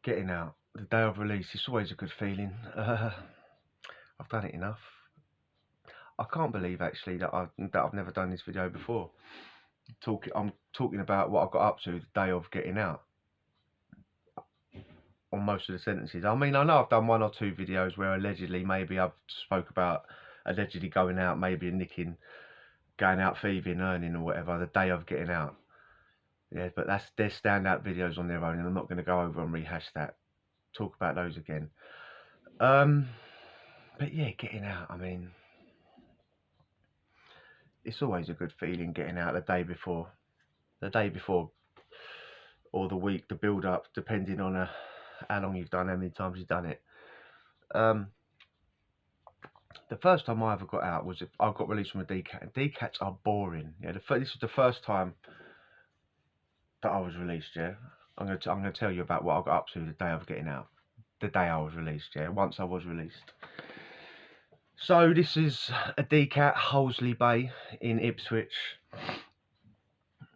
Getting out, the day of release, it's always a good feeling. I've done it enough. I can't believe actually that I've never done this video before. I'm talking about what I got up to the day of getting out on most of the sentences. I mean, I know I've done 1 or 2 videos where allegedly maybe I've spoke about allegedly going out, maybe nicking, going out thieving, earning or whatever the day of getting out. Yeah, but they're standout videos on their own, and I'm not going to go over and rehash that. Talk about those again. But yeah, getting out, I mean, it's always a good feeling getting out the day before, or the week, the build up, depending on how long you've done, how many times you've done it. The first time I ever got out was if I got released from a DCAT, and DCATs are boring. Yeah, this was the first time that I was released. Yeah, I'm gonna tell you about what I got up to the day of getting out, the day I was released. Yeah, once I was released. So this is a DCAT, Hollesley Bay in Ipswich.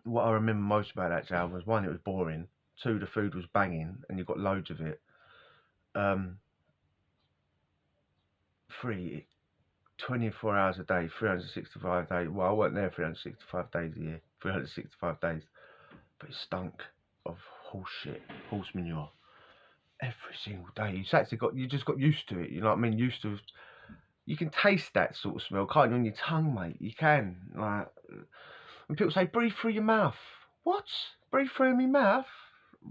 What I remember most about that jail was 1, it was boring. 2, the food was banging, and you got loads of it. 3, 24 hours a day, 365 days. Well, I wasn't there 365 days a year, 365 days, but it stunk of horse shit, horse manure, every single day. You just got used to it. You know what I mean? Used to. You can taste that sort of smell, can't you, on your tongue, mate? You can. Like, when people say breathe through your mouth, what? Breathe through my mouth?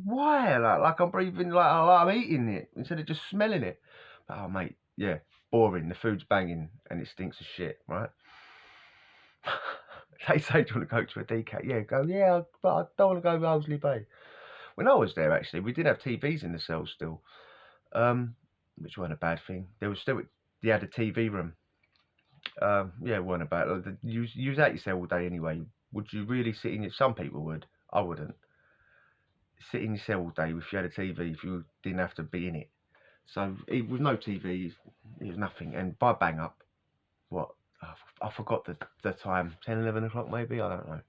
Why? Like I'm breathing, like I'm eating it instead of just smelling it. But, oh, mate, yeah. Boring, the food's banging and it stinks of shit, right? They say, do you want to go to a DCAT? Yeah, go, yeah, but I don't want to go to Hollesley Bay. When I was there, actually, we did have TVs in the cells still, which weren't a bad thing. You had a TV room. Yeah, it weren't a bad. You was out your cell all day anyway. Would you really sit in it? Some people would. I wouldn't. Sit in your cell all day if you had a TV, if you didn't have to be in it. So with no TV, it was nothing. And by bang up, what? I forgot the time. 10, 11 o'clock maybe. I don't know.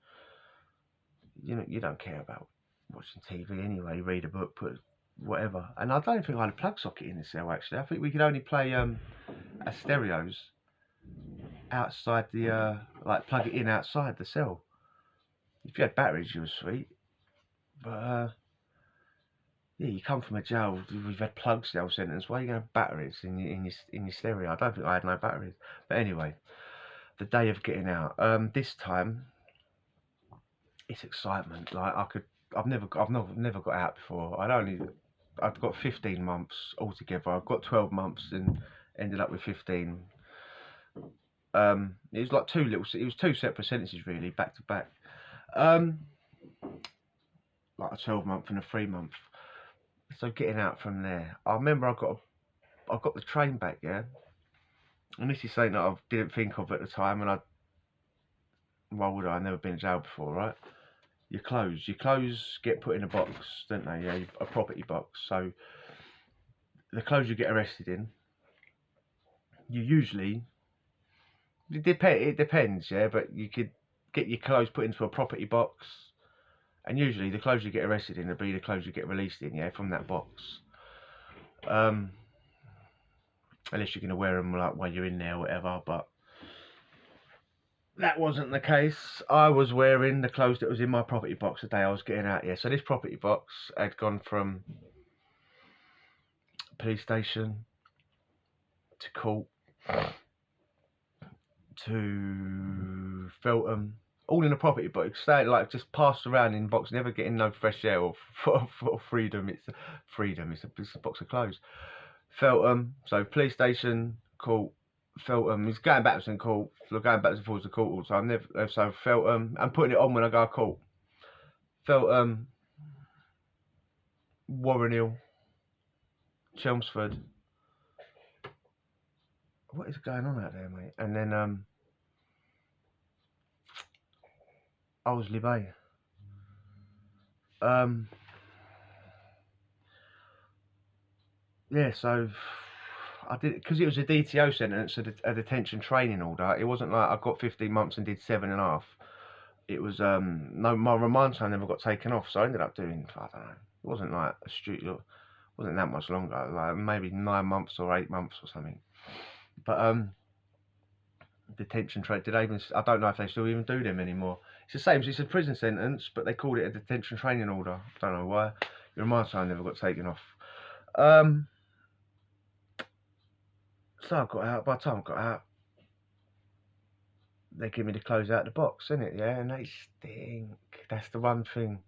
You don't care about watching TV anyway. Read a book, put whatever. And I don't think I had a plug socket in the cell actually. I think we could only play as stereos outside the like plug it in outside the cell. If you had batteries, you were sweet. But yeah, you come from a jail, we've had plug cell sentence. Why are you going to have batteries in your stereo? I don't think I had no batteries. But anyway, the day of getting out. This time, it's excitement. Like I've never got out before. I'd got 15 months altogether. I've got 12 months and ended up with 15. It was like it was 2 separate sentences really, back to back. Like a 12-month and a 3-month. So getting out from there, I remember I got the train back, yeah. And this is something that I didn't think of at the time, and why would I? I've never been in jail before, right? Your clothes get put in a box, don't they? Yeah, a property box. So the clothes you get arrested in, you usually, it depends, yeah. But you could get your clothes put into a property box. And usually the clothes you get arrested in will be the clothes you get released in, yeah, from that box. Unless you're going to wear them like while you're in there or whatever, but that wasn't the case. I was wearing the clothes that was in my property box the day I was getting out, yeah. So this property box had gone from police station to court to Feltham. All in a property box, staying like just passed around in box, never getting no fresh air or freedom. It's a box of clothes. Feltham, so police station, court. Feltham. He's going backwards and court. So going backwards and forwards to court all the time. So Feltham. I'm putting it on when I go to court. Feltham, Warren Hill, Chelmsford. What is going on out there, mate? And then Hollesley Bay. Yeah, so I did, because it was a DTO sentence, a detention training order. It wasn't like I got 15 months and did 7.5. It was no, my remand time never got taken off, so I ended up doing, I don't know. It wasn't like a Wasn't that much longer, like maybe 9 months or 8 months or something. But detention training. Did they even? I don't know if they still even do them anymore. It's the same. It's a prison sentence, but they called it a detention training order. I don't know why. In my time, never got taken off. So I got out. By the time I got out, they give me the clothes out of the box, innit? Yeah, and they stink. That's the one thing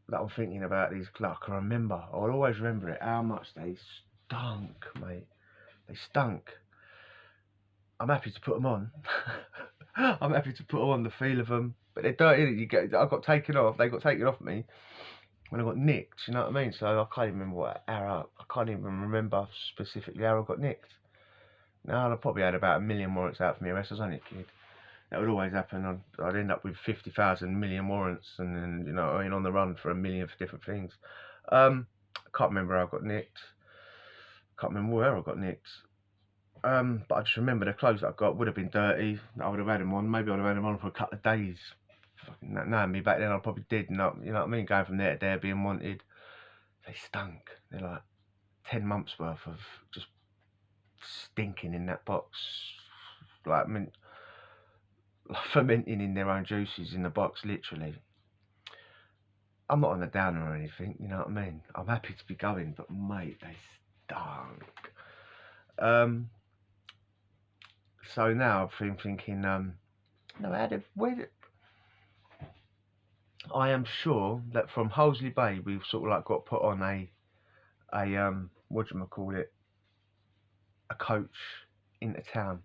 that I'm thinking about these clothes. I can remember. I'll always remember it. How much they stunk, mate. They stunk. I'm happy to put them on. I'm happy to put them on, the feel of them. But they're dirty. I got taken off. They got taken off me when I got nicked. You know what I mean? So I can't even remember I can't even remember specifically how I got nicked. Now I probably had about 1 million warrants out for me arrest. I was only a kid. That would always happen. I'd end up with 50,000 million warrants, and then, you know, I mean, on the run for 1 million for different things. I can't remember how I got nicked. Can't remember where I got nicked. But I just remember the clothes that I got would have been dirty. I would have had them on. Maybe I'd have had them on for a couple of days. Fucking knowing me back then, I probably did. You know what I mean? Going from there to there, being wanted. They stunk. They're like 10 months worth of just stinking in that box. Like, fermenting in their own juices in the box, literally. I'm not on a downer or anything, you know what I mean? I'm happy to be going, but mate, they stunk. So now I've been thinking, no, I am sure that from Hollesley Bay we've sort of like got put on a whatchamacallit, a coach into town.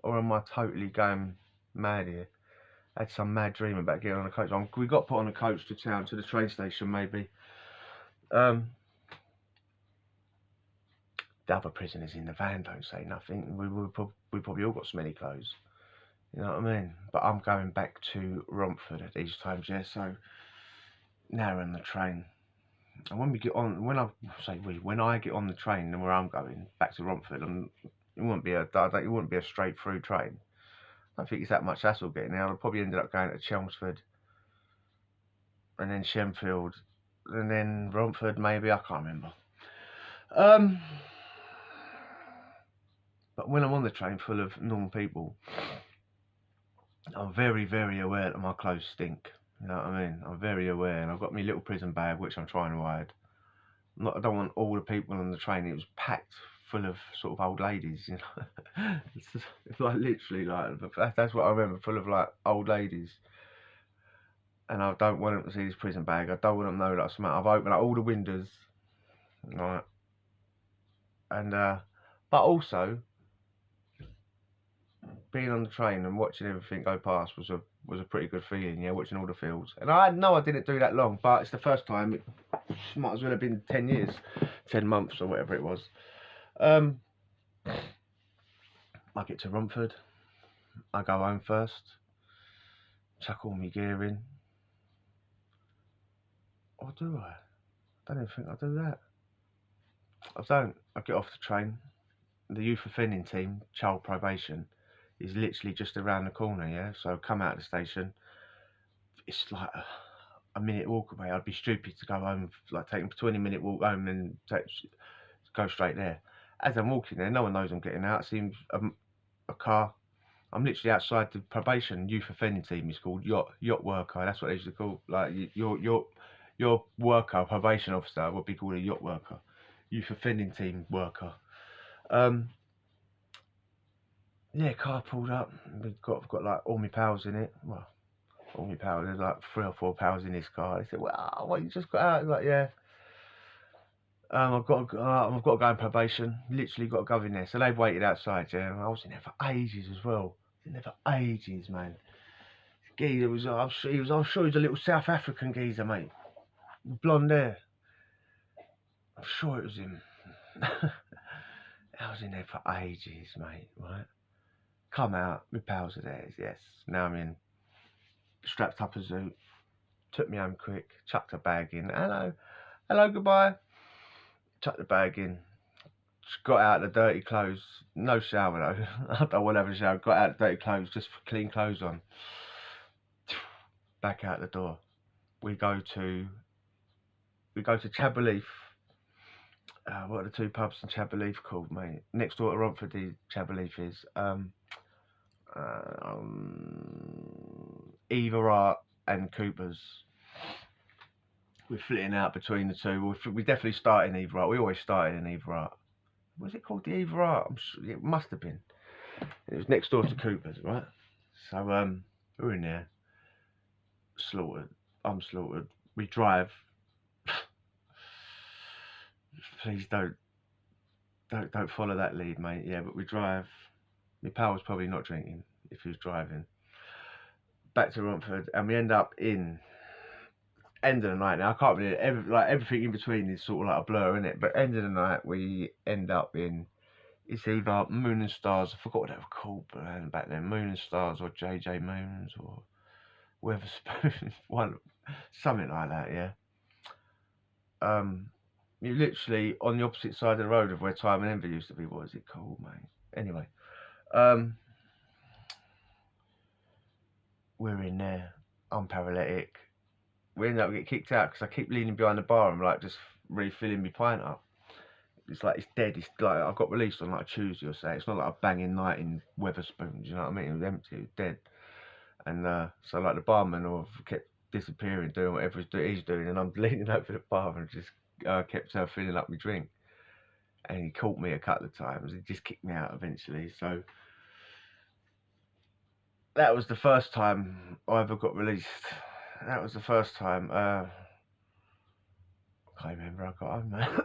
Or am I totally going mad here? I had some mad dream about getting on a coach. We got put on a coach to town, to the train station maybe. The other prisoners in the van don't say nothing. We probably all got smelly clothes. You know what I mean? But I'm going back to Romford at these times, yeah. So now we're on the train, and when we get on, when I get on the train and where I'm going back to Romford, it wouldn't be a straight through train. I don't think it's that much hassle getting there. I probably ended up going to Chelmsford, and then Shenfield, and then Romford maybe. I can't remember. But when I'm on the train full of normal people, I'm very, very aware that my clothes stink. You know what I mean? I'm very aware, and I've got my little prison bag, which I'm trying to hide. I don't want all the people on the train. It was packed full of sort of old ladies, you know. It's like literally like that's what I remember, full of like old ladies. And I don't want them to see this prison bag. I don't want them to know that I smell. I've opened up all the windows, right? And but also, being on the train and watching everything go past was a pretty good feeling, yeah, watching all the fields. And I know I didn't do that long, but it's the first time. It might as well have been 10 years, 10 months or whatever it was. I get to Romford, I go home first, chuck all my gear in. Or do I? I don't even think I do that. I don't. I get off the train. The youth offending team, child probation, is literally just around the corner, yeah? So come out of the station, it's like a minute walk away. I'd be stupid to go home, like taking a 20-minute walk home and go straight there. As I'm walking there, no one knows I'm getting out. It seems a car. I'm literally outside the probation youth offending team. It's called yacht worker. That's what they used to call, like, your worker, probation officer would be called a yacht worker, youth offending team worker. Yeah, car pulled up. I've got like all my pals in it. Well, all my pals. There's like 3 or 4 pals in this car. They said, "Well, what, you just got out?" I was like, "Yeah." I've got to go in probation. Literally got to go in there. So they've waited outside. Yeah, I was in there for ages as well. In there for ages, man. Geezer was. I'm sure he was a little South African geezer, mate. Blonde hair. I'm sure it was him. I was in there for ages, mate. Right. Come out. My pals are there. Yes. Now I'm in. Strapped up a zoot. Took me home quick. Chucked a bag in. Hello, goodbye. Chucked the bag in. Just got out the dirty clothes. No shower though. I don't want to have a shower. Got out the dirty clothes, just for clean clothes on. Back out the door. We go to Chaberleaf. What are the two pubs in Chabberleaf called, mate? Next door to Romford, the Chabberleaf is Eva Art and Cooper's. We're flitting out between the two. We definitely started in Eva Art. We always started in Eva Art. Was it called the Eva Art? I'm sure it must have been. It was next door to Cooper's, right? So we're in there, slaughtered. I'm slaughtered. We drive. Please don't follow that lead, mate. Yeah, but we drive. My pal was probably not drinking if he was driving. Back to Romford, and we end up in end of the night. Now I can't really everything in between is sort of like a blur, isn't it? But end of the night, we end up in. It's either Moon and Stars. I forgot what they were called back then. Moon and Stars or JJ Moons or Weatherspoon, something like that. Yeah. You're literally on the opposite side of the road of where Time and Envy used to be. What is it called, mate? Anyway, we're in there. I'm paralytic. We end up getting kicked out because I keep leaning behind the bar and like just refilling my pint up. It's like it's dead. It's like I got released on like a Tuesday or so. It's not like a banging night in Weatherspoon. Do you know what I mean? It was empty. It was dead. And so like the barman kept disappearing, doing whatever he's doing, and I'm leaning over the bar and just kept filling up my drink. And he caught me a couple of times. He just kicked me out eventually. So that was the first time I ever got released. That was the first time. I can't remember I got home, man.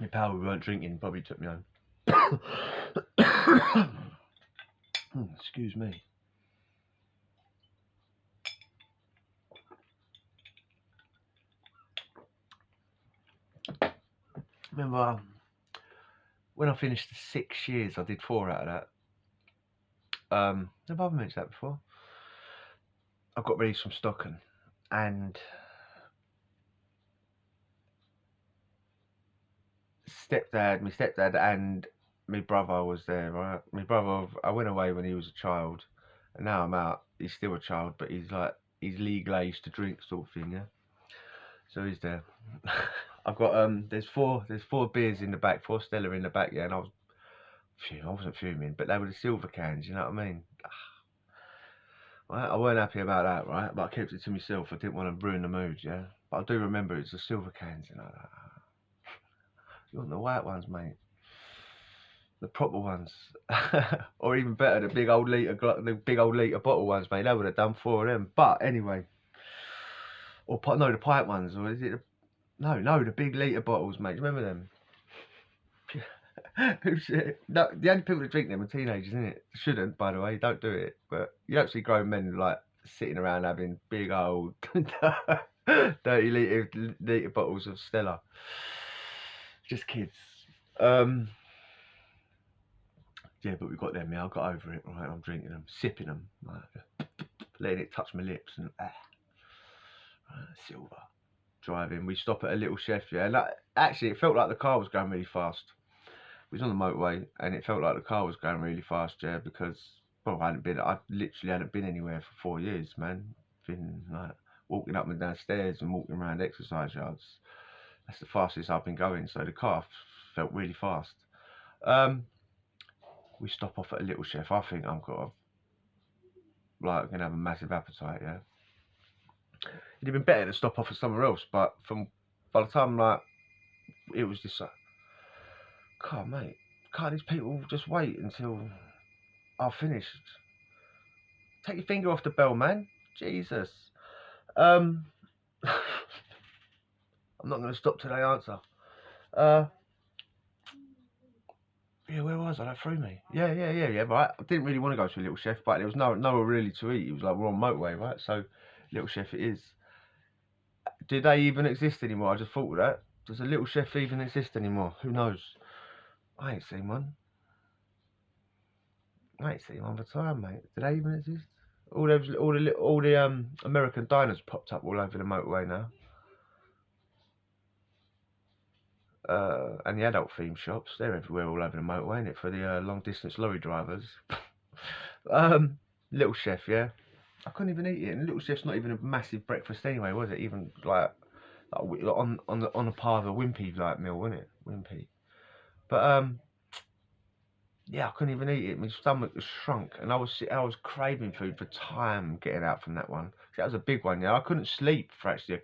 My pal, we weren't drinking, probably took me home. Excuse me. Remember when I finished the 6 years, I did 4 out of that. Have I mentioned that before? I got released from Stockton, and my stepdad and my brother was there, right? My brother, I went away when he was a child, and now I'm out. He's still a child, but he's legal age to drink, sort of thing, yeah. So he's there. I've got there's four beers in the back, 4 Stella in the back, yeah, and I wasn't fuming, but they were the silver cans, you know what I mean? Right, I weren't happy about that, right? But I kept it to myself. I didn't want to ruin the mood, yeah. But I do remember it's the silver cans, you know. You want the white ones, mate? The proper ones, or even better, the big old liter bottle ones, mate. They would have done 4 of them. But anyway, or no, the pipe ones, or is it? No, the big liter bottles, mate. Remember them? No, the only people that drink them are teenagers, isn't it? Shouldn't, by the way. Don't do it. But you don't see grown men like sitting around having big old 30 liter bottles of Stella. Just kids. Yeah, but we got them. Yeah, I got over it. Right, I'm drinking them, sipping them, like, letting it touch my lips, and silver. Driving. We stop at a little chef. Yeah, and actually, it felt like the car was going really fast. We was on the motorway, and it felt like the car was going really fast. Yeah, because I literally hadn't been anywhere for 4 years, man. Been like walking up and down stairs and walking around exercise yards. That's the fastest I've been going. So the car felt really fast. We stop off at a little chef. I think I'm gonna have a massive appetite. Yeah, it'd have been better to stop off at somewhere else. But by the time it was just like, God, mate, can't these people just wait until I've finished? Take your finger off the bell, man. Jesus. I'm not gonna stop till they answer. Yeah, where was I? That threw me. Yeah. Right. I didn't really want to go to a little chef, but there was nowhere really to eat. It was like we're on motorway, right? So, little chef it is. Do they even exist anymore? I just thought of that. Does a little chef even exist anymore? Who knows? I ain't seen one. I ain't seen one for time, mate. Do they even exist? All the American diners popped up all over the motorway now. And the adult theme shops, they're everywhere all over the motorway, ain't it, for the long distance lorry drivers. Little chef, yeah. I couldn't even eat it, and Little Chef's not even a massive breakfast anyway, was it? Even like like on a part of a wimpy like meal, wasn't it? Wimpy. But yeah, I couldn't even eat it. My stomach was shrunk, and I was craving food for time getting out from that one. That was a big one. Yeah, I couldn't sleep for actually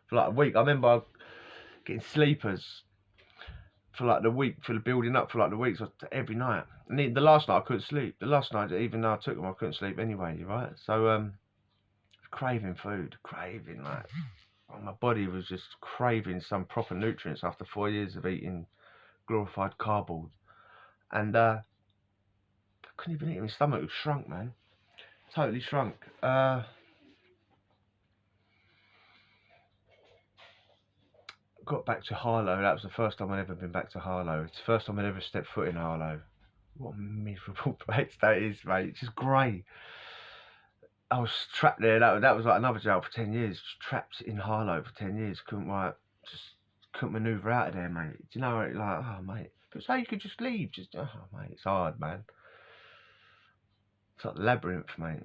for like a week. I remember getting sleepers for like the week, for the building up for like the weeks every night. And the last night I couldn't sleep. The last night, even though I took them, I couldn't sleep anyway. Right? So craving food, craving like. My body was just craving some proper nutrients after 4 years of eating glorified cardboard, and I couldn't even eat it. My stomach was shrunk, man, totally shrunk. Got back to Harlow. That was the first time I'd ever been back to Harlow. It's the first time I'd ever stepped foot in Harlow. What a miserable place that is, mate. It's just grey. I was trapped there. That was like another jail for 10 years. Just trapped in Harlow for 10 years. Just couldn't manoeuvre out of there, mate. Do you know, like, oh, mate. But so you could just leave. Just, oh, mate, it's hard, man. It's like a labyrinth, mate.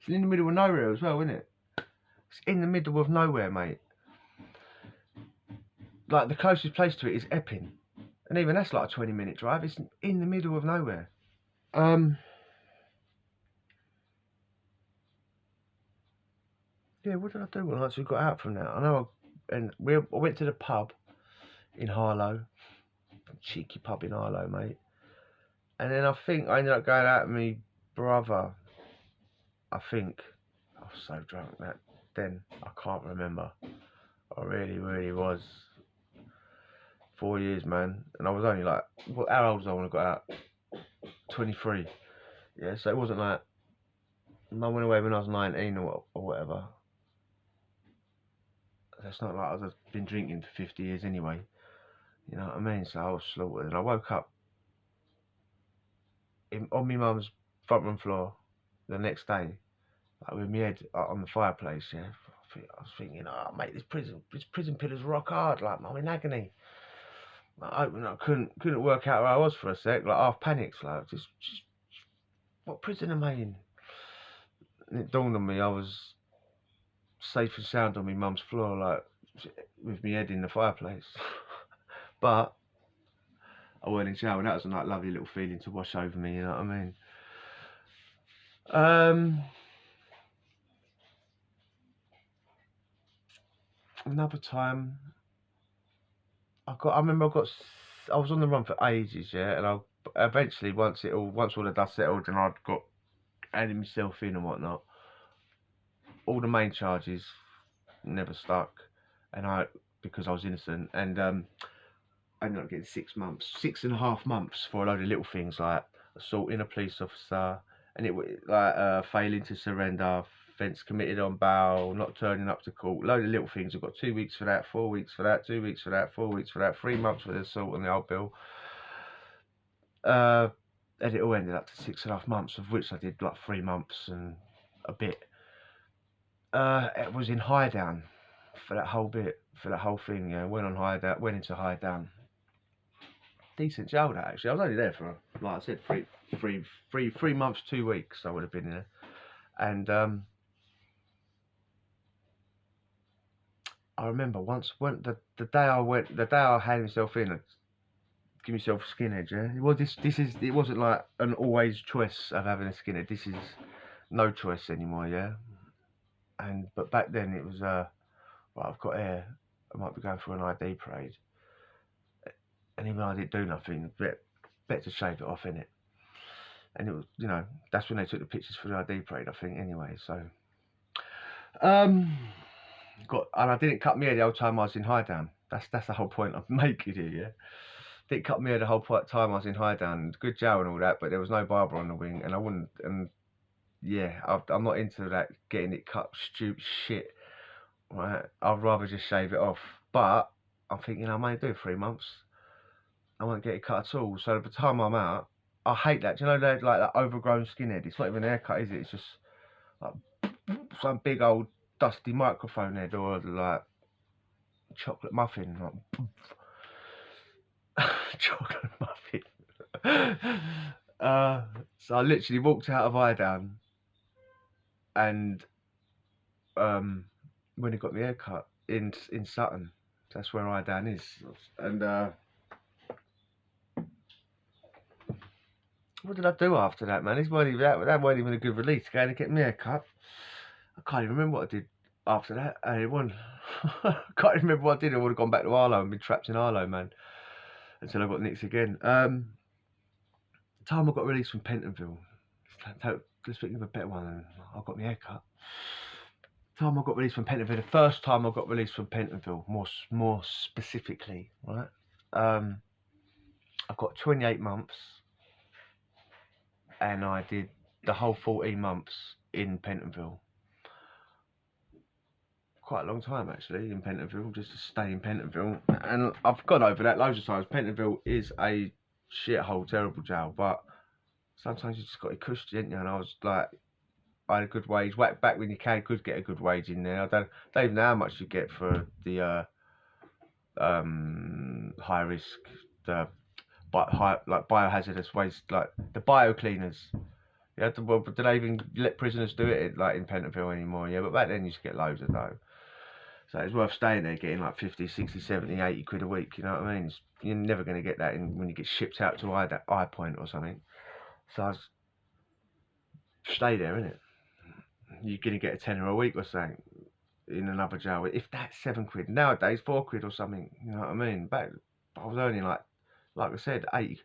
It's in the middle of nowhere as well, isn't it? It's in the middle of nowhere, mate. Like, the closest place to it is Epping. And even that's like a 20-minute drive. It's in the middle of nowhere. Yeah, what did I do when I actually got out from that? I know I went to the pub in Harlow. Cheeky pub in Harlow, mate. And then I think I ended up going out with my brother. I think I was so drunk that then I can't remember. I really, really was. 4 years, man, and I was only like, how old was I when I got out? 23. Yeah, so it wasn't like I went away when I was 19 or whatever. It's not like I've been drinking for 50 years anyway. You know what I mean? So I was slaughtered, and I woke up on my mum's front room floor the next day, like with my head on the fireplace. Yeah, I was thinking, oh mate, this prison pillar's rock hard. Like I'm in agony. I couldn't work out where I was for a sec. Like half panicked, like just what prison am I in? And it dawned on me I was safe and sound on my mum's floor, like with my head in the fireplace. But I weren't in jail, and that was a like lovely little feeling to wash over me. You know what I mean? Another time, I was on the run for ages, yeah, and I eventually once all the dust settled and I'd got handed myself in and whatnot, all the main charges never stuck, and because I was innocent, and I ended up getting 6 months, 6.5 months for a load of little things like assaulting a police officer, and it was like failing to surrender, offence committed on bail, not turning up to court, load of little things. I've got 2 weeks for that, 4 weeks for that, 2 weeks for that, 4 weeks for that, 3 months for the assault on the old bill. And it all ended up to 6.5 months, of which I did like 3 months and a bit. It was in high down for that whole thing. Yeah, went into high down. Decent jail that actually. I was only there for, like I said, 3 months, 2 weeks. I would have been there, and I remember once when the day I had myself in, give myself a skinhead. Yeah, well, it wasn't like an always choice of having a skinhead. This is no choice anymore. Yeah, but back then it was well, I've got hair. I might be going for an ID parade. And even though I didn't do nothing, better to shave it off, innit? And it was, that's when they took the pictures for the ID parade, I think, anyway. So, and I didn't cut my hair the whole time I was in high down. That's the whole point I'm making here, yeah. Didn't cut my hair the whole time I was in high down. Good jail and all that, but there was no barber on the wing, and I wouldn't. And yeah, I'm not into that getting it cut, stupid shit. Right? I'd rather just shave it off. But I'm thinking I may do 3 months. I won't get it cut at all. So by the time I'm out, I hate that. Do you know that like that overgrown skinhead? It's not even an haircut, is it? It's just like some big old dusty microphone head or like chocolate muffin. Like, chocolate muffin. So I literally walked out of Idown, and when he got my hair cut, in Sutton. That's where I Dan is. And what did I do after that, man? That wasn't even a good release. Going to get me a cut. I can't even remember what I did after that. I can't even remember what I did. I would have gone back to Harlow and been trapped in Harlow, man, until I got nicked again. The time I got released from Pentonville. Let's think of a better one. I got my haircut. Time I got released from Pentonville. The first time I got released from Pentonville, more specifically, right? I got 28 months, and I did the whole 14 months in Pentonville. Quite a long time actually in Pentonville, just to stay in Pentonville. And I've gone over that loads of times. Pentonville is a shithole, terrible jail, but sometimes you just got to cush, didn't you? And I was like, I had a good wage. Back when you could get a good wage in there. I don't even know how much you get for the high risk, like biohazardous waste, like the bio cleaners. Yeah, well, do they even let prisoners do it like in Pentonville anymore? Yeah, but back then you used to get loads of dough. So it's worth staying there getting like 50, 60, 70, 80 quid a week, you know what I mean? You're never going to get that when you get shipped out to Eye Point or something. So I stay there, innit? You're going to get a tenner a week or something in another jail. If that's 7 quid. Nowadays, 4 quid or something, you know what I mean? Back, I was earning like I said, 80.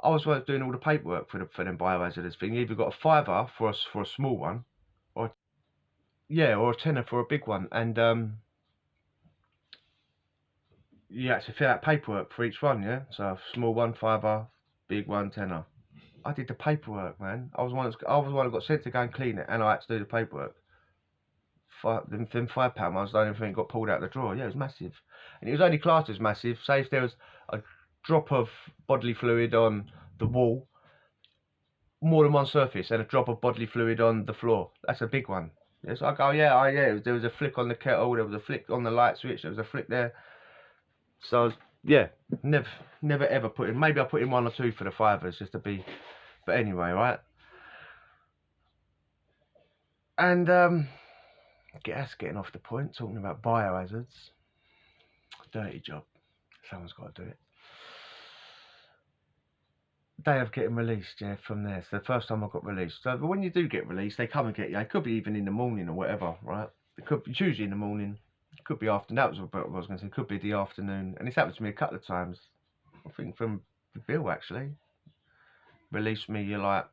I was doing all the paperwork for them biohazardous thing. You either got a fiver for a small one, or a tenner for a big one. And you had to fill out paperwork for each one, yeah? So small one, fiver, big one, tenner. I did the paperwork, man. I was one who got sent to go and clean it, and I had to do the paperwork. Them £5 ones, the only thing got pulled out of the drawer. Yeah, it was massive. And it was only classed as massive. Say if there was a drop of bodily fluid on the wall, more than one surface, and a drop of bodily fluid on the floor. That's a big one. Yeah, so I go, there was a flick on the kettle, there was a flick on the light switch, there was a flick there. So I was, never ever put in. Maybe I put in 1 or 2 for the fivers just to be. But anyway, right. And that's getting off the point. Talking about biohazards. Dirty job. Someone's got to do it. Day of getting released, yeah, from there. So the first time I got released. So when you do get released, they come and get you. It could be even in the morning or whatever, right? It's usually in the morning. It could be afternoon. That was what I was going to say. It could be the afternoon. And it's happened to me a couple of times. I think from Bill actually released me like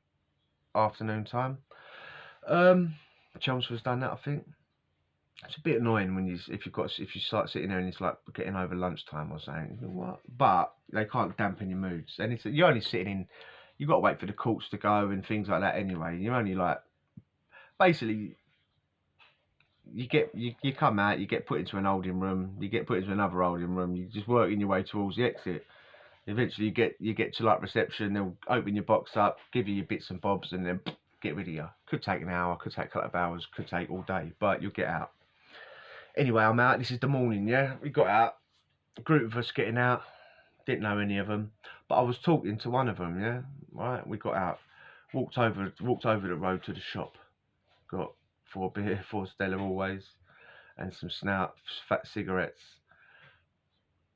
afternoon time. Chelmsford's done that, I think. It's a bit annoying when if you start sitting there and it's like getting over lunchtime or something. You know what? But they can't dampen your moods, and you're only sitting in. You've got to wait for the courts to go and things like that anyway. You're only like basically you come out, you get put into an holding room, you get put into another holding room. You just working your way towards the exit. Eventually you get to like reception. They'll open your box up, give you your bits and bobs, and then get rid of you. Could take an hour, could take a couple of hours, could take all day, but you'll get out. Anyway, I'm out. This is the morning, yeah? We got out. A group of us getting out. Didn't know any of them. But I was talking to one of them, yeah? Right? We got out. Walked over the road to the shop. Got 4 beer, 4 Stella always. And some fat cigarettes.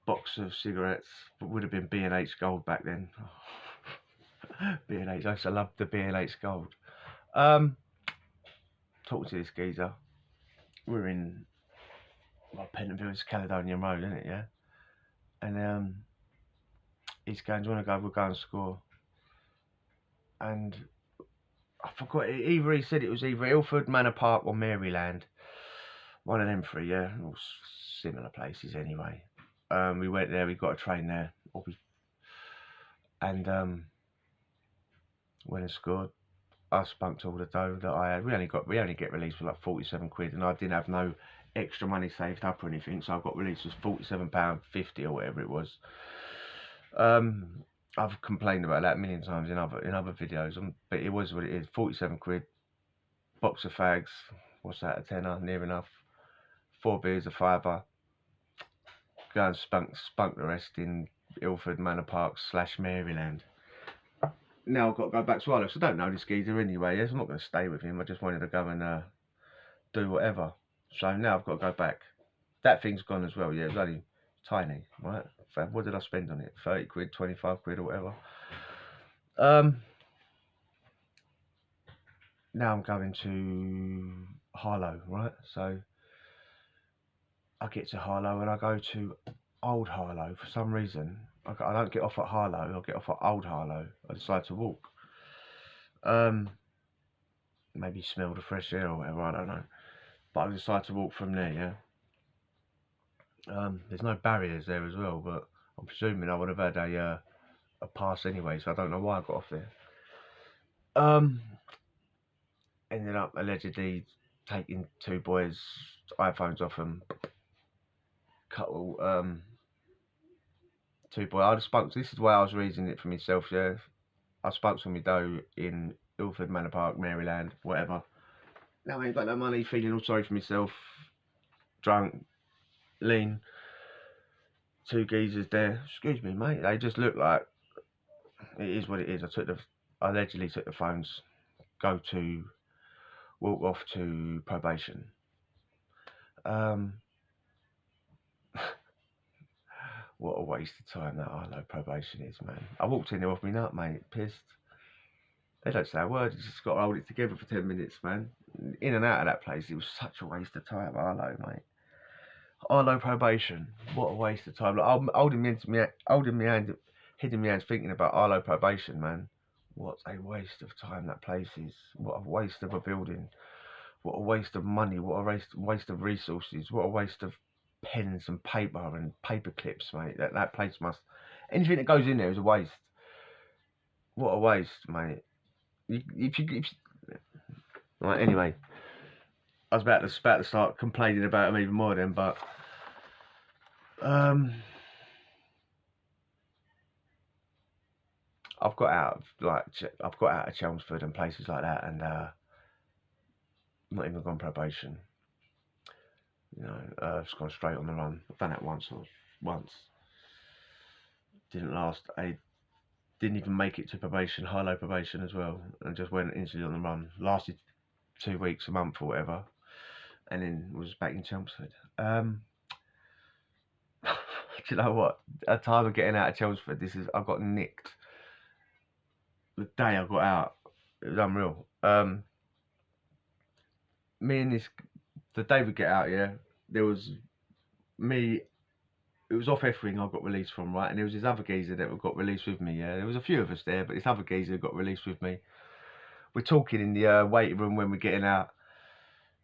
Box of cigarettes. But would have been B&H Gold back then. B&H. I used to love the B&H Gold. Talking to this geezer. We're in... Pentonville is Caledonian Road, isn't it? Yeah. And he's going, do you want to go? We'll go and score. And I forgot. Either he said it was either Ilford, Manor Park, or Maryland. One of them 3, yeah. All similar places anyway. We went there. We got a train there. And went and scored. I spunked all the dough that I had. We only get released for like 47 quid, and I didn't have no extra money saved up or anything, so I got released as £47.50 or whatever it was. I've complained about that a million times in other videos, but it was what it is. 47 quid, box of fags, what's that, a tenner, near enough. 4 beers, a fiver. Go and spunk the rest in Ilford, Manor Park / Maryland. Now I've got to go back to Harlow, so I don't know this geezer anyway. Yes, I'm not going to stay with him. I just wanted to go and do whatever. So now I've got to go back. That thing's gone as well. Yeah, it was only tiny, right? What did I spend on it? 30 quid, 25 quid, or whatever. Now I'm going to Harlow, right? So I get to Harlow and I go to Old Harlow for some reason. I don't get off at Harlow. I get off at Old Harlow. I decide to walk. Maybe smell the fresh air or whatever. I don't know. But I decide to walk from there. Yeah. There's no barriers there as well, but I'm presuming I would have had a pass anyway, so I don't know why I got off there. Ended up allegedly taking 2 boys' iPhones off them. Couple, 2 boys. I just spoke. This is why I was reading it for myself. Yeah, I spoke to my dough in Ilford Manor Park, Maryland, whatever. Now I ain't got no money, feeling all sorry for myself, drunk, lean. 2 geezers there. Excuse me, mate. They just look like it is what it is. I allegedly took the phones. Walk off to probation. What a waste of time that Harlow probation is, man. I walked in there off me nut, mate, pissed. They don't say a word, you just got to hold it together for 10 minutes, man. In and out of that place, it was such a waste of time, Harlow, mate. Harlow probation, what a waste of time. Like, I'm holding my hand, hitting my hands, thinking about Harlow probation, man. What a waste of time that place is. What a waste of a building. What a waste of money. What a waste of resources. What a waste of pens and paper and paper clips, mate. That place must. Anything that goes in there is a waste. What a waste, mate. Right, anyway, I was about to start complaining about them even more then, but I've got out of Chelmsford and places like that, and not even gone probation. You know, just gone straight on the run. I've done that once. Didn't last. I didn't even make it to probation, Harlow probation as well, and just went instantly on the run. Lasted 2 weeks, a month or whatever, and then was back in Chelmsford. Do you know what? At the time of getting out of Chelmsford, I got nicked. The day I got out, it was unreal. The day we get out, yeah, there was me. It was off F-Wing I got released from, right? And there was this other geezer that got released with me, yeah? There was a few of us there, but this other geezer got released with me. We're talking in the waiting room when we're getting out.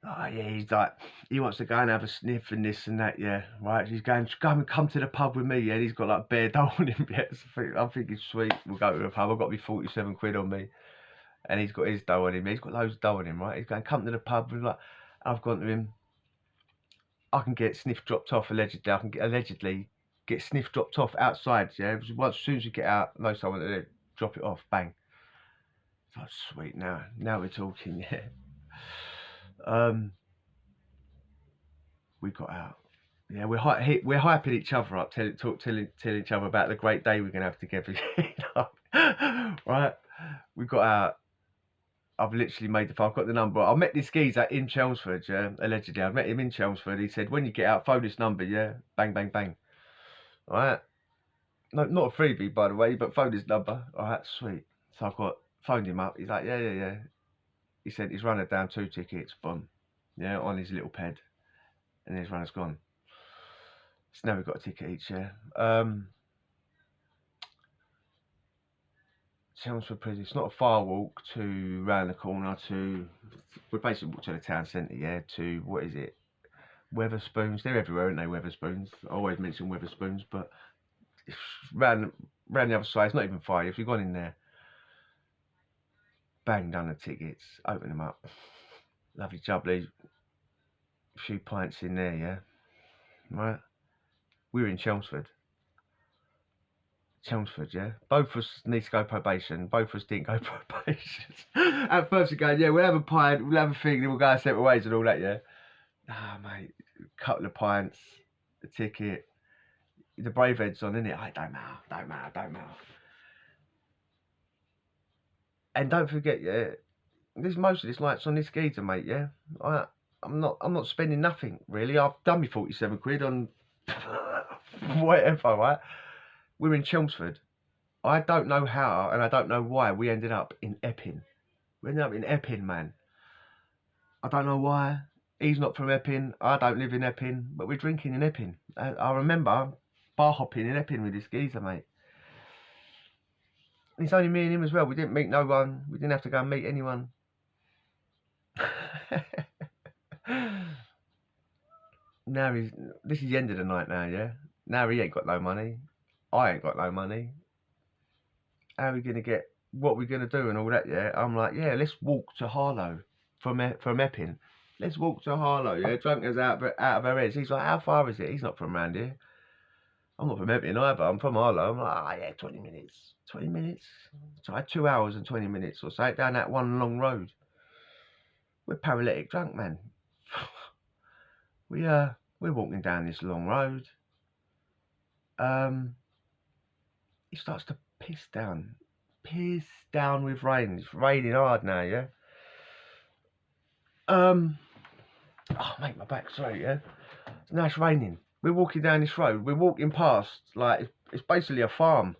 Oh, yeah, he's like, he wants to go and have a sniff and this and that, yeah, right? He's going, come to the pub with me, yeah? And he's got like bare dough on him, yeah? So I'm thinking, sweet, we'll go to the pub. I've got me 47 quid on me. And he's got his dough on him. He's got loads of dough on him, right? He's going, come to the pub. And like, I've gone to him. I can get sniff dropped off, allegedly. I can get sniff dropped off outside, yeah? As soon as you get out, know someone to drop it off, bang. Oh, sweet, now we're talking, yeah. We got out. Yeah, we're hyping each other up, telling each other about the great day we're going to have together. Right? We got out. I've literally made I've got the number. I met this geezer in Chelmsford, yeah, allegedly. I met him in Chelmsford. He said, when you get out, phone this number, yeah? Bang, bang, bang. All right? No, not a freebie, by the way, but phone this number. All right, sweet. So phoned him up. He's like, yeah. He said he's running down 2 tickets, boom. Yeah, on his little ped. And his runner's gone. So now we've got a ticket each, yeah. Chelmsford Prison. It's not a far walk to round the corner we basically walk to the town centre, yeah, to, what is it? Weatherspoons. They're everywhere, aren't they, Weatherspoons? I always mention Weatherspoons, but it's round the other side, it's not even far. If you've gone in there, bang, done the tickets, open them up. Lovely jubbly. A few pints in there, yeah. Right? We were in Chelmsford, yeah. Both of us need to go probation. Both of us didn't go probation. At first we're going, yeah, we'll have a pint, we'll have a thing, then we'll go our separate ways and all that, yeah. Ah, mate, a couple of pints, the ticket, the brave head's on, innit? Hey, don't matter. And don't forget, yeah, most of this night's on this geezer, mate, yeah. I'm not spending nothing really. I've done me 47 quid on whatever, right? We're in Chelmsford. I don't know how, and I don't know why we ended up in Epping. We ended up in Epping, man. I don't know why. He's not from Epping. I don't live in Epping, but we're drinking in Epping. I remember bar hopping in Epping with this geezer, mate. And it's only me and him as well. We didn't meet no one. We didn't have to go and meet anyone. Now this is the end of the night now, yeah? Now he ain't got no money. I ain't got no money. How are we going to get, what we're going to do and all that, yeah? I'm like, yeah, let's walk to Harlow from Epping. Let's walk to Harlow, yeah? Drunk us out of our heads. He's like, how far is it? He's not from around here. I'm not from Epping either. I'm from Harlow. I'm like, oh, yeah, 20 minutes. 20 minutes? So I had 2 hours and 20 minutes or so down that one long road. We're paralytic drunk, man. We're walking down this long road. He starts to piss down with rain. It's raining hard now, yeah. Oh mate, my back, sorry, yeah. Now it's raining. We're walking down this road. We're walking past, like, it's basically a farm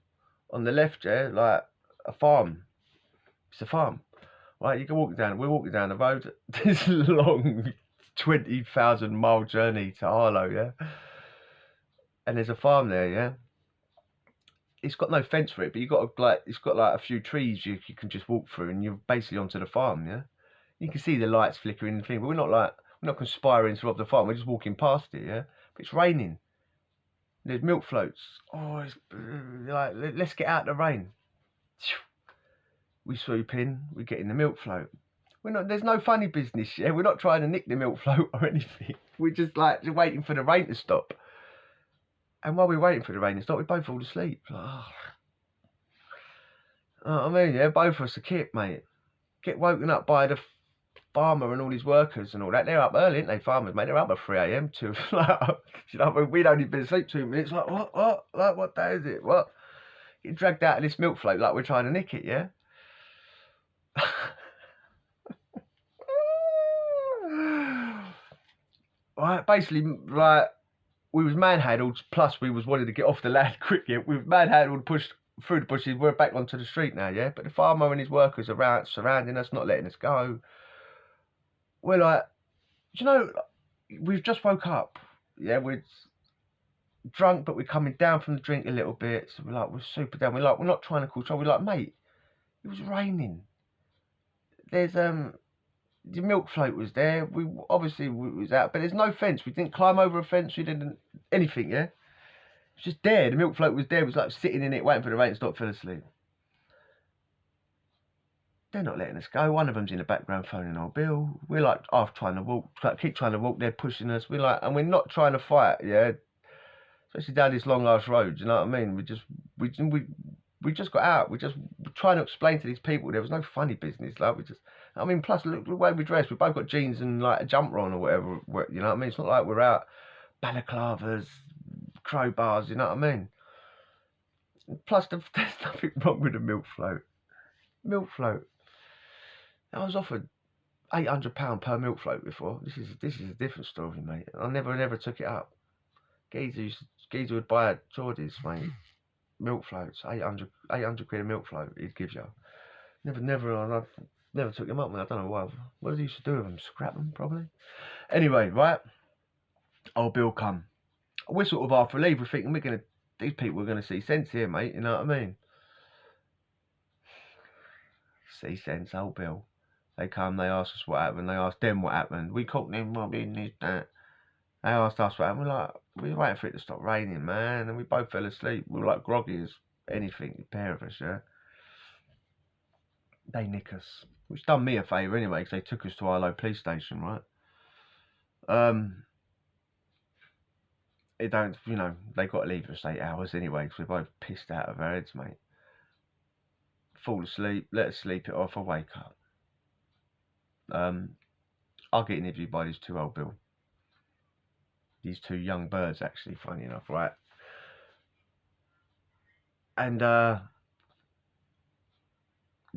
on the left, yeah, like a farm. It's a farm, right? You can walk down. We're walking down the road. This long 20,000-mile journey to Harlow, yeah. And there's a farm there, yeah. It's got no fence for it, but it's got like a few trees you can just walk through, and you're basically onto the farm, yeah. You can see the lights flickering and thing, but we're not conspiring to rob the farm. We're just walking past it, yeah. But it's raining. There's milk floats. Oh, it's like, let's get out of the rain. We swoop in. We get in the milk float. There's no funny business, yeah. We're not trying to nick the milk float or anything. We're just like waiting for the rain to stop. And while we're waiting for the rain to stop, we both fall asleep. Like, I mean, yeah, both of us are kit, mate. Get woken up by the farmer and all his workers and all that. They're up early, ain't they, farmers, mate? They're up at 3 a.m. to, like, you know, we'd only been asleep 2 minutes. Like, what? Like, what day is it? What? Get dragged out of this milk float like we're trying to nick it, yeah? Right, basically, like, we was manhandled, plus we was wanting to get off the land quickly. We was manhandled, pushed through the bushes. We're back onto the street now, yeah? But the farmer and his workers are surrounding us, not letting us go. We're like, you know, we've just woke up. Yeah, we're drunk, but we're coming down from the drink a little bit. So we're super down. We're not trying to call trouble. We're like, mate, it was raining. There's the milk float was there. We obviously was out, but there's no fence. We didn't climb over a fence. We didn't anything. Yeah, it's just there. The milk float was there. It was like sitting in it, waiting for the rain to stop. Fell asleep. They're not letting us go. One of them's in the background phoning old Bill. We're like half trying to walk, keep trying to walk. They're pushing us. We're like, and we're not trying to fight. Yeah, especially down this long ass road. You know what I mean? We just got out. We're trying to explain to these people there was no funny business. Like I mean, plus look the way we dress. We both got jeans and like a jumper on or whatever. You know what I mean? It's not like we're out balaclavas, crowbars. You know what I mean? Plus, there's nothing wrong with the milk float. Milk float. I was offered £800 per milk float before. This is a different story, mate. I never took it up. Geezer would buy Geordies, mate. Milk floats, 800 quid a milk float he'd give you. I never took them up, man. I don't know why. What did he used to do with them? Scrap them, probably. Anyway, right. Old Bill come. We're sort of half relieved. We're thinking these people are gonna see sense here, mate. You know what I mean? See sense, old Bill. They come, they ask us what happened. They asked them what happened. We caught them robbing this, that. They asked us what happened. We were waiting for it to stop raining, man, and we both fell asleep. We were like groggy as anything, the pair of us, yeah. They nick us, which done me a favour anyway, because they took us to Harlow police station, right? It don't, you know, they got to leave us 8 hours anyway, because we're both pissed out of our heads, mate. Fall asleep, let us sleep it off, I wake up. I'll get interviewed by these two old Bill. These two young birds, actually, funny enough, right? And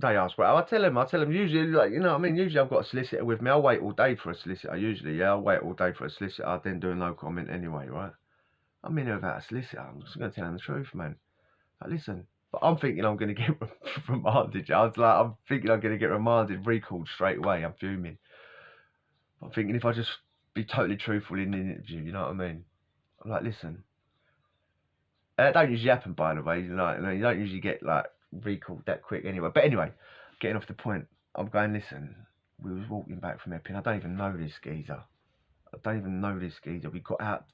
They ask, well, I tell them usually, like, you know what I mean? Usually I've got a solicitor with me. I'll wait all day for a solicitor, usually, yeah. I'll wait all day for a solicitor. I then do a no comment anyway, right? I'm in there without a solicitor. I'm just going to tell them the truth, man. Like, listen, but I'm thinking I'm going to get remanded. I'm thinking I'm going to get remanded, recalled straight away. I'm fuming. I'm thinking if I just be totally truthful in the interview, you know what I mean? I'm like, listen, that don't usually happen, by the way. You don't usually get like recalled that quick anyway. But anyway, getting off the point, I'm going, listen, we was walking back from Epping. I don't even know this geezer. We got out.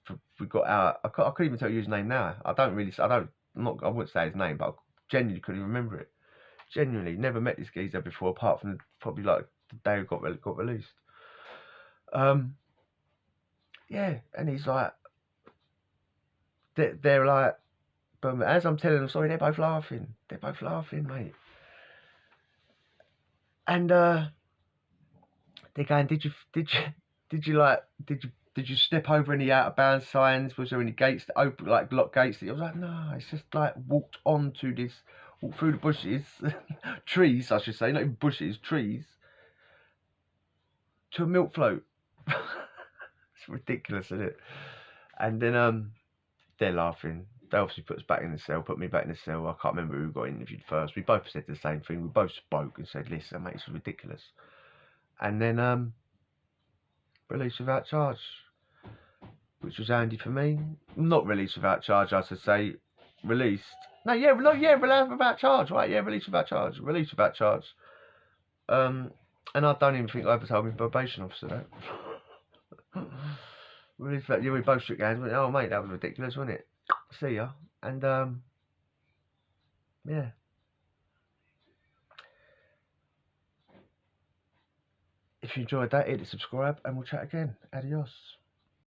I couldn't even tell you his name now. I wouldn't say his name, but I genuinely couldn't remember it. Genuinely, never met this geezer before, apart from probably like the day we got released. Yeah, and he's like, they're like, but as I'm telling them, sorry, they're both laughing. They're both laughing, mate. And they're going, did you step over any out of bounds signs? Was there any gates that open, like lock gates? I was like, no, it's just like walked through the bushes, trees, I should say, not even bushes, trees, to a milk float. It's ridiculous, isn't it? And then they're laughing. They obviously put us back in the cell, put me back in the cell. I can't remember who got interviewed first. We both said the same thing. We both spoke and said, listen, mate, it's ridiculous. And then released without charge, which was handy for me. Not released without charge, I should say. Released. Released without charge, right? Yeah, released without charge. Released without charge. And I don't even think I ever told my probation officer that. Released without, yeah, we both shook hands. Went, oh, mate, that was ridiculous, wasn't it? See ya. And yeah. If you enjoyed that, hit the subscribe and we'll chat again. Adios.